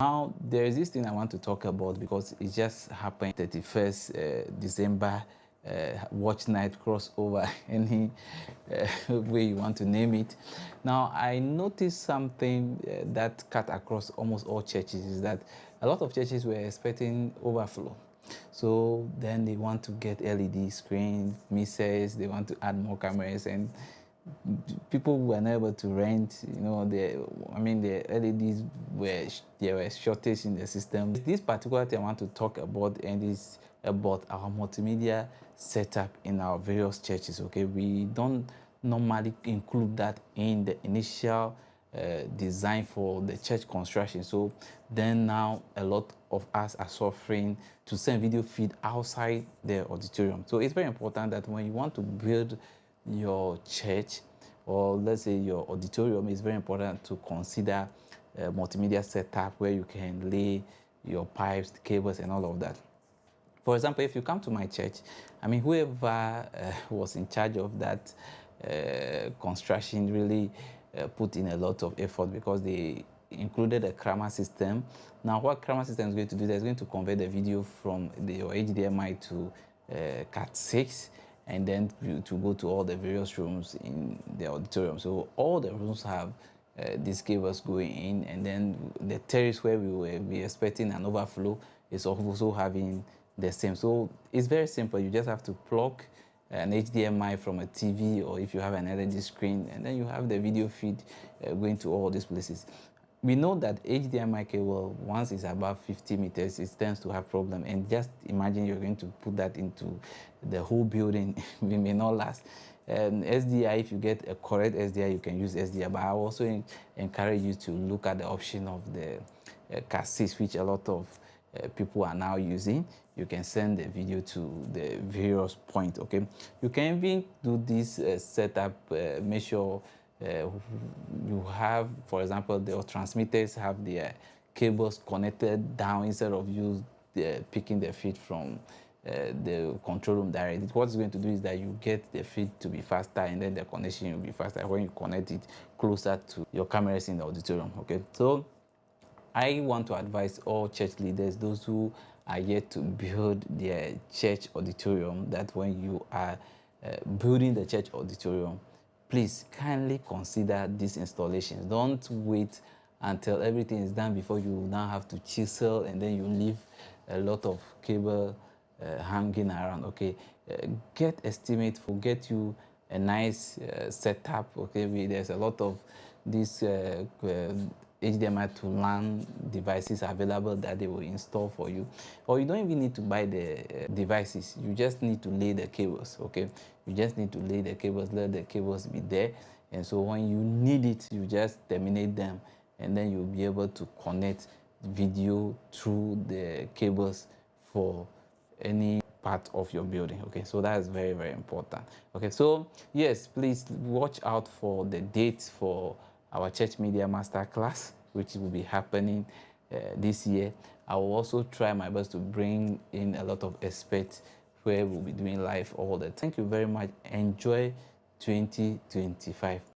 Now, there is this thing I want to talk about because it just happened 31st December, watch night crossover, any way you want to name it. Now, I noticed something that cut across almost all churches is that a lot of churches were expecting overflow. So then they want to get LED screens, mixers, they want to add more cameras, and people were not able to rent. The LEDs there were shortage in the system. This particular thing I want to talk about, and is about our multimedia setup in our various churches. Okay, we don't normally include that in the initial design for the church construction. So then now a lot of us are suffering to send video feed outside the auditorium. So it's very important that when you want to build your church, or let's say your auditorium, it's very important to consider a multimedia setup where you can lay your pipes, cables, and all of that. For example, if you come to my church, whoever was in charge of that construction really put in a lot of effort, because they included a camera system. Now, what camera system is going to do, is going to convert the video from your HDMI to Cat 6, and then to go to all the various rooms in the auditorium. So all the rooms have these cables going in, and then the terrace where we will be expecting an overflow is also having the same. So it's very simple. You just have to plug an HDMI from a TV, or if you have an LED screen, and then you have the video feed going to all these places. We know that HDMI cable, once it's above 50 meters, it tends to have problem. And just imagine you're going to put that into the whole building. We may not last. SDI, if you get a correct SDI, you can use SDI. But I also encourage you to look at the option of the Cat 6, which a lot of people are now using. You can send the video to the various points. Okay, you can even do this setup. Make sure you have, for example, the transmitters have their cables connected down, instead of you picking the feed from the control room directly. What it's going to do is that you get the feed to be faster, and then the connection will be faster when you connect it closer to your cameras in the auditorium. Okay, so I want to advise all church leaders, those who are yet to build their church auditorium, that when you are building the church auditorium, please kindly consider these installations. Don't wait until everything is done before you now have to chisel, and then you leave a lot of cable hanging around. Okay, get estimate for get you a nice setup. Okay, there's a lot of these HDMI to LAN devices available that they will install for you, or you don't even need to buy the devices. You just need to lay the cables. Okay, you just need to lay the cables, let the cables be there, and so when you need it, you just terminate them, and then you'll be able to connect video through the cables for any part of your building. Okay, so that is very, very important. Okay, so yes, please watch out for the dates for our church media masterclass, which will be happening this year. I will also try my best to bring in a lot of experts where we'll be doing live all the time. Thank you very much. Enjoy 2025.